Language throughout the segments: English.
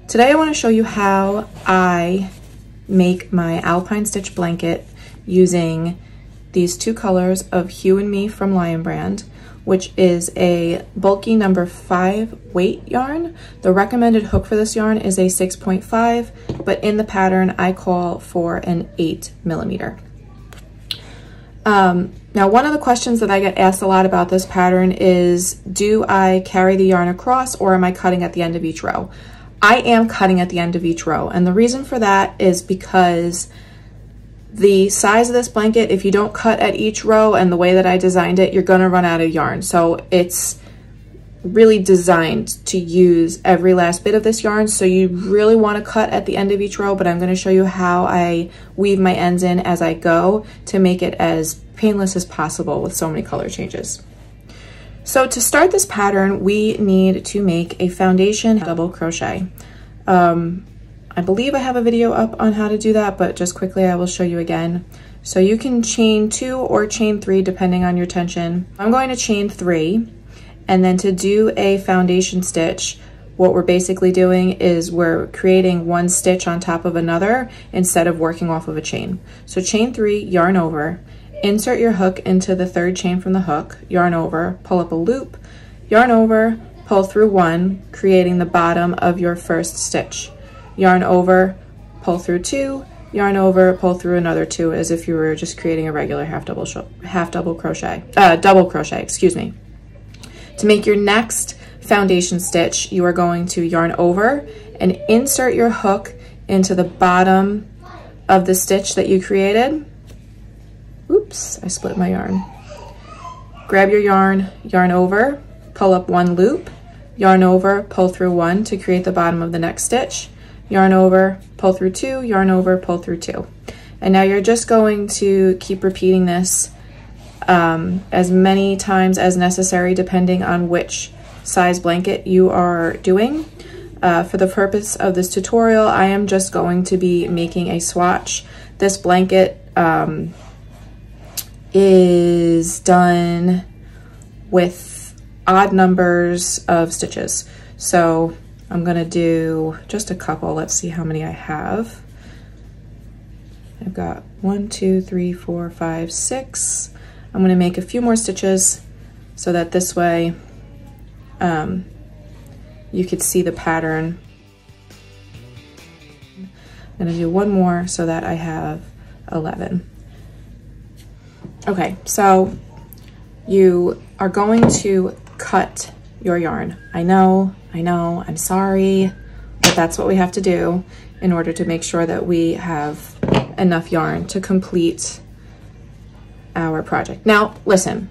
Today I want to show you how I make my Alpine Stitch blanket using these two colors of Hue and Me from Lion Brand, which is a bulky number 5 weight yarn. The recommended hook for this yarn is a 6.5, but in the pattern I call for an 8mm. Now, one of the questions that I get asked a lot about this pattern is, do I carry the yarn across or am I cutting at the end of each row? I am cutting at the end of each row, and the reason for that is because the size of this blanket, if you don't cut at each row and the way that I designed it, you're gonna run out of yarn. So it's really designed to use every last bit of this yarn. So you really wanna cut at the end of each row, but I'm gonna show you how I weave my ends in as I go to make it as painless as possible with so many color changes. So to start this pattern, we need to make a foundation double crochet. I believe I have a video up on how to do that, but just quickly I will show you again. So you can chain 2 or chain 3 depending on your tension. I'm going to chain 3, and then to do a foundation stitch, what we're basically doing is we're creating one stitch on top of another instead of working off of a chain. So chain 3, yarn over, insert your hook into the 3rd chain from the hook, yarn over, pull up a loop, yarn over, pull through 1, creating the bottom of your 1st stitch. Yarn over, pull through 2, yarn over, pull through another 2, as if you were just creating a regular double crochet, excuse me. To make your next foundation stitch, you are going to yarn over and insert your hook into the bottom of the stitch that you created. Oops, I split my yarn. Grab your yarn, yarn over, pull up 1 loop, yarn over, pull through 1 to create the bottom of the next stitch, yarn over, pull through 2, yarn over, pull through 2. And now you're just going to keep repeating this as many times as necessary depending on which size blanket you are doing. For the purpose of this tutorial, I am just going to be making a swatch. This blanket is done with odd numbers of stitches. So I'm gonna do just a couple. Let's see how many I have. I've got 1, 2, 3, 4, 5, 6. I'm gonna make a few more stitches so that this way you could see the pattern. I'm gonna do 1 more so that I have 11. Okay, so you are going to cut your yarn. I know, I'm sorry, but that's what we have to do in order to make sure that we have enough yarn to complete our project. Now, listen,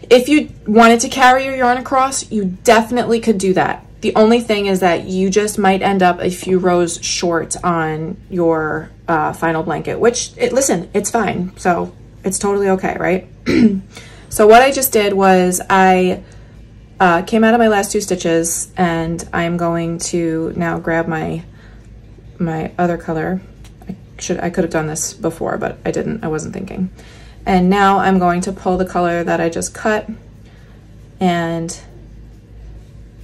if you wanted to carry your yarn across, you definitely could do that. The only thing is that you just might end up a few rows short on your final blanket, which, listen, it's fine. So it's totally okay, right? So what I just did was I came out of my last 2 stitches, and I'm going to now grab my other color. I could have done this before, but I didn't. I wasn't thinking. And now I'm going to pull the color that I just cut, and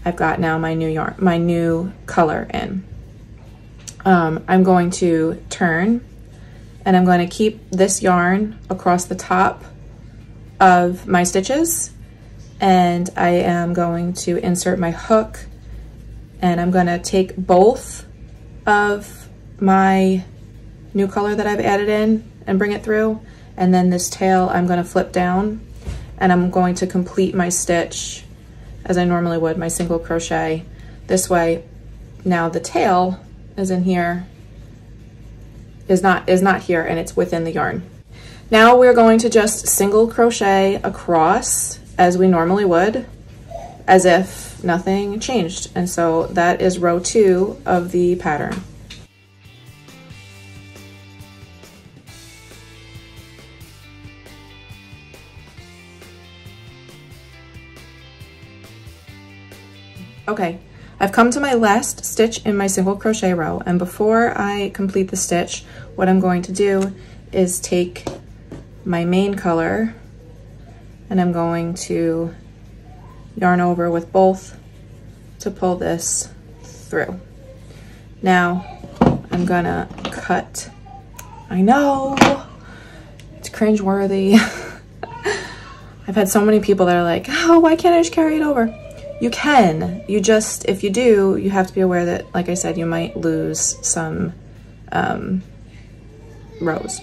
I've got now my new yarn, my new color in. I'm going to turn, and I'm going to keep this yarn across the top of my stitches, and I am going to insert my hook, and I'm going to take both of my new color that I've added in and bring it through, and then this tail I'm going to flip down, and I'm going to complete my stitch as I normally would, my single crochet. This way, now the tail is in here, is not here, and it's within the yarn. Now we're going to just single crochet across as we normally would, as if nothing changed. And so that is row 2 of the pattern. Okay, I've come to my last stitch in my single crochet row, and before I complete the stitch, what I'm going to do is take my main color, and I'm going to yarn over with both to pull this through. Now I'm gonna cut. I know, it's cringeworthy. I've had so many people that are like, oh, why can't I just carry it over? You can, you just, if you do, you have to be aware that, like I said, you might lose some rows.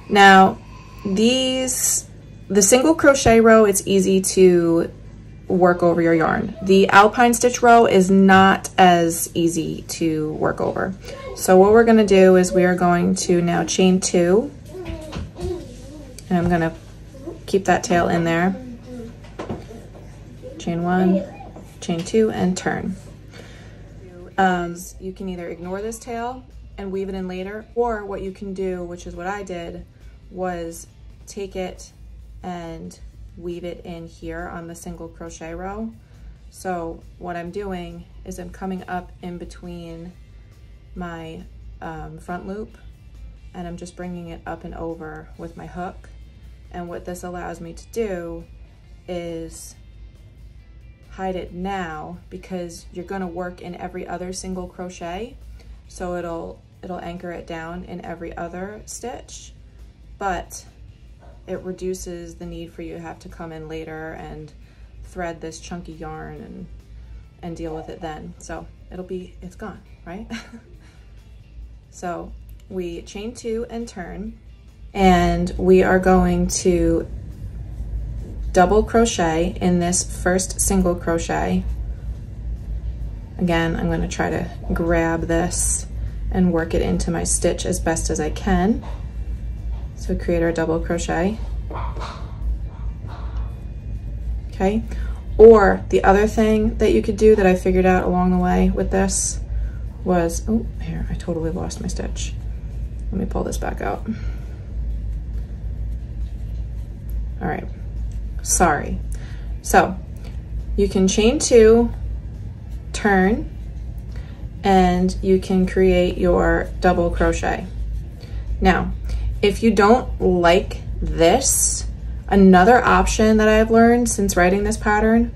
Now, the single crochet row, it's easy to work over your yarn. The Alpine Stitch row is not as easy to work over. So what we're gonna do is we are going to now chain 2, and I'm gonna keep that tail in there. Chain 1, chain 2, and turn. You can either ignore this tail and weave it in later, or what you can do, which is what I did, was take it and weave it in here on the single crochet row. So what I'm doing is I'm coming up in between my front loop, and I'm just bringing it up and over with my hook. And what this allows me to do is hide it now, because you're going to work in every other single crochet, so it'll anchor it down in every other stitch, but it reduces the need for you to have to come in later and thread this chunky yarn and deal with it then. So it's gone, right? So we chain 2 and turn, and we are going to double crochet in this first single crochet. Again, I'm going to try to grab this and work it into my stitch as best as I can. So create our double crochet. Okay, or the other thing that you could do that I figured out along the way with this was, oh, here, I totally lost my stitch. Let me pull this back out. All right, sorry. So you can chain 2, turn, and you can create your double crochet. Now, if you don't like this, another option that I've learned since writing this pattern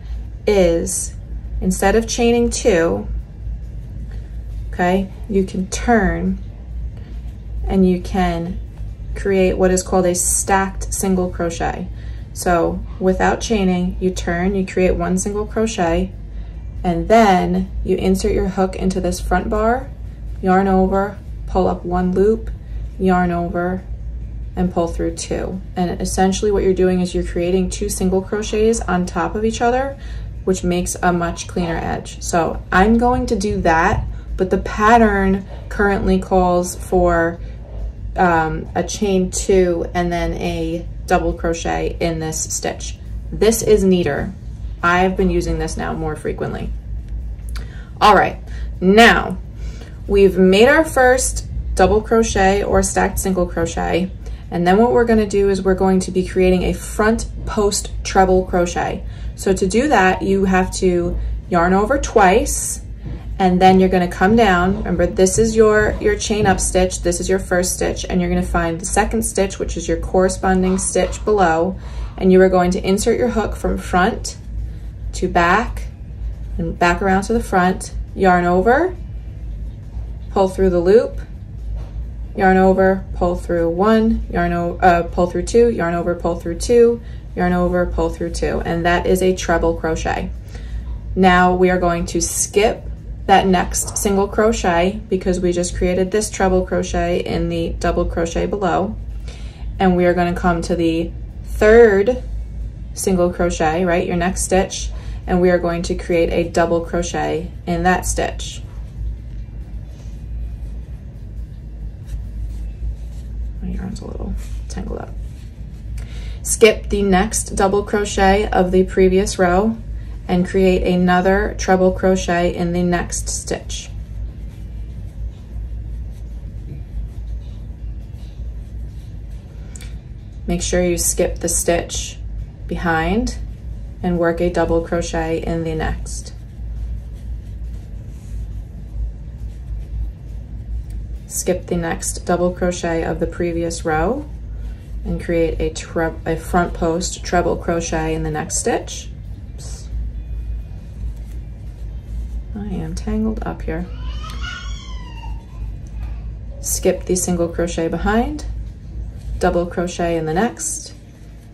is, instead of chaining 2, okay, you can turn and you can create what is called a stacked single crochet. So without chaining, you turn, you create 1 single crochet, and then you insert your hook into this front bar, yarn over, pull up 1 loop, yarn over, and pull through 2. And essentially what you're doing is you're creating 2 single crochets on top of each other, which makes a much cleaner edge. So I'm going to do that, but the pattern currently calls for a chain 2 and then a double crochet in this stitch. This is neater. I've been using this now more frequently. All right, now we've made our first double crochet or stacked single crochet, and then what we're going to do is we're going to be creating a front post treble crochet. So to do that, you have to yarn over twice, and then you're going to come down. Remember, this is your chain up stitch, this is your first stitch, and you're going to find the second stitch, which is your corresponding stitch below, and you are going to insert your hook from front to back and back around to the front, yarn over, pull through the loop, yarn over, pull through 1, pull through 2, yarn over, pull through 2, yarn over, pull through 2, and that is a treble crochet. Now we are going to skip that next single crochet because we just created this treble crochet in the double crochet below, and we are going to come to the third single crochet, right, your next stitch, and we are going to create a double crochet in that stitch. My yarn's a little tangled up. Skip the next double crochet of the previous row and create another treble crochet in the next stitch. Make sure you skip the stitch behind and work a double crochet in the next. Skip the next double crochet of the previous row and create a front post treble crochet in the next stitch. Oops. I am I'm tangled up here. Skip the single crochet behind, double crochet in the next,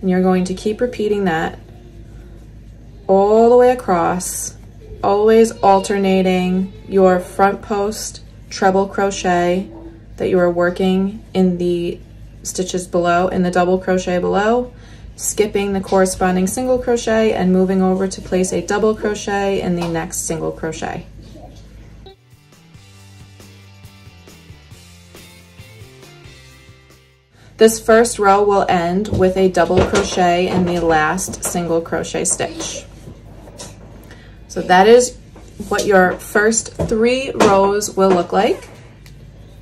and you're going to keep repeating that all the way across, always alternating your front post treble crochet that you are working in the stitches below, in the double crochet below, skipping the corresponding single crochet and moving over to place a double crochet in the next single crochet. This first row will end with a double crochet in the last single crochet stitch. So that is what your first 3 rows will look like.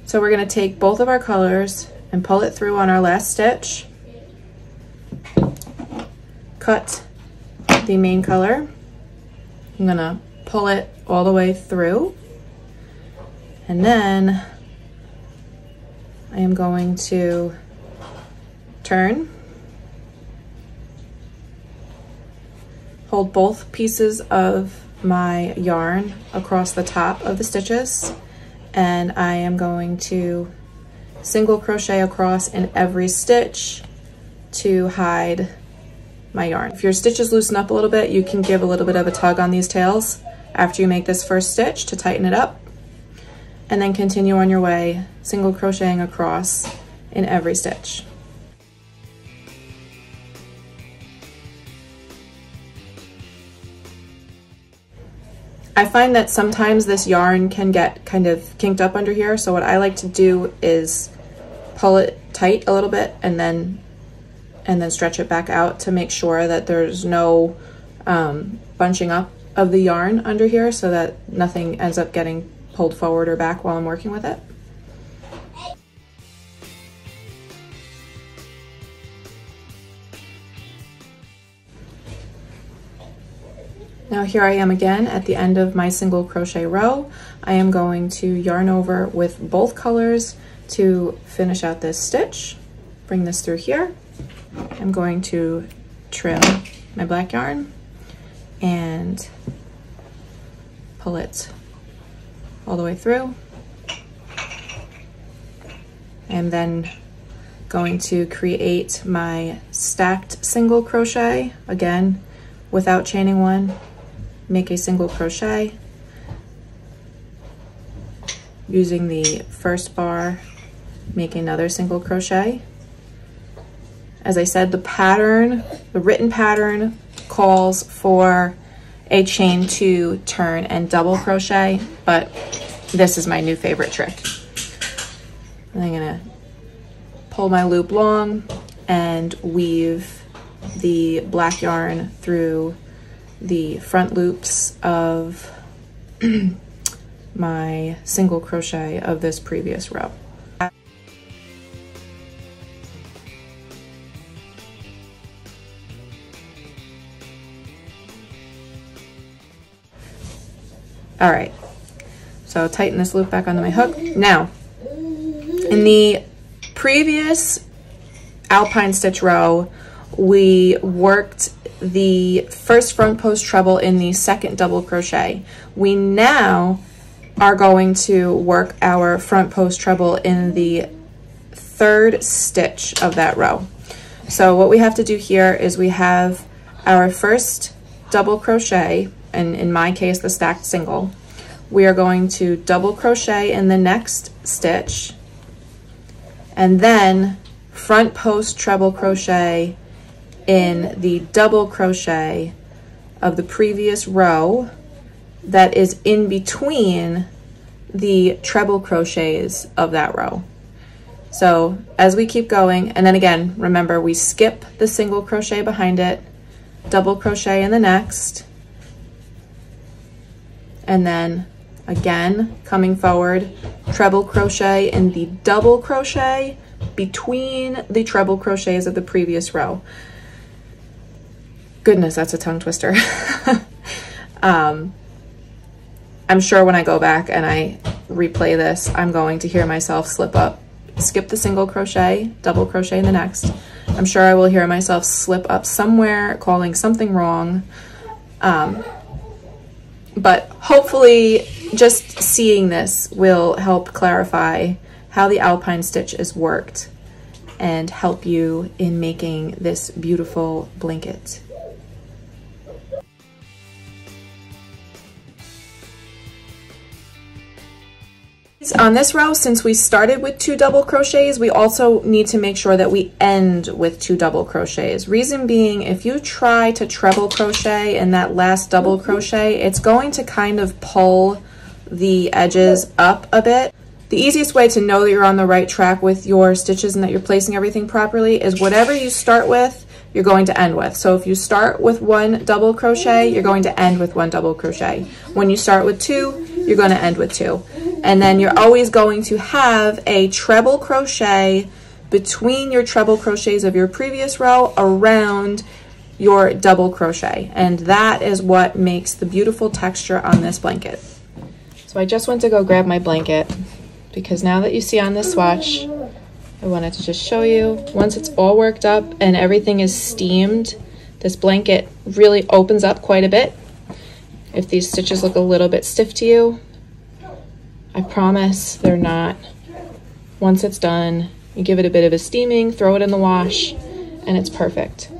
So we're going to take both of our colors and pull it through on our last stitch. Cut the main color. I'm going to pull it all the way through. And then I am going to turn, hold both pieces of my yarn across the top of the stitches, and I am going to single crochet across in every stitch to hide my yarn. If your stitches loosen up a little bit, you can give a little bit of a tug on these tails after you make this first stitch to tighten it up, and then continue on your way, single crocheting across in every stitch. I find that sometimes this yarn can get kind of kinked up under here, so what I like to do is pull it tight a little bit and then stretch it back out to make sure that there's no bunching up of the yarn under here, so that nothing ends up getting pulled forward or back while I'm working with it. Now here I am again at the end of my single crochet row. I am going to yarn over with both colors to finish out this stitch. Bring this through here. I'm going to trim my black yarn and pull it all the way through. I'm then going to create my stacked single crochet, again without chaining one. Make a single crochet using the first bar, make another single crochet. As I said, the pattern, the written pattern calls for a chain 2, turn, and double crochet, but this is my new favorite trick. And I'm gonna pull my loop long and weave the black yarn through the front loops of my single crochet of this previous row. All right, so tighten this loop back onto my hook. Now, in the previous Alpine Stitch row, we worked the first front post treble in the second double crochet. We now are going to work our front post treble in the third stitch of that row. So what we have to do here is we have our first double crochet, and in my case the stacked single. We are going to double crochet in the next stitch and then front post treble crochet in the double crochet of the previous row that is in between the treble crochets of that row. So as we keep going, and then again, remember we skip the single crochet behind it, double crochet in the next, and then again coming forward, treble crochet in the double crochet between the treble crochets of the previous row. Goodness, that's a tongue twister. I'm sure when I go back and I replay this, I'm going to hear myself slip up, skip the single crochet, double crochet in the next. I'm sure I will hear myself slip up somewhere, calling something wrong. But hopefully just seeing this will help clarify how the Alpine stitch is worked and help you in making this beautiful blanket. On this row, since we started with 2 double crochets, we also need to make sure that we end with 2 double crochets. Reason being, if you try to treble crochet in that last double crochet, it's going to kind of pull the edges up a bit. The easiest way to know that you're on the right track with your stitches and that you're placing everything properly is whatever you start with, you're going to end with. So if you start with 1 double crochet, you're going to end with 1 double crochet. When you start with 2, you're going to end with 2. And then you're always going to have a treble crochet between your treble crochets of your previous row around your double crochet. And that is what makes the beautiful texture on this blanket. So I just went to go grab my blanket because now that you see on this swatch, I wanted to just show you, once it's all worked up and everything is steamed, this blanket really opens up quite a bit. If these stitches look a little bit stiff to you, I promise they're not. Once it's done, you give it a bit of a steaming, throw it in the wash, and it's perfect.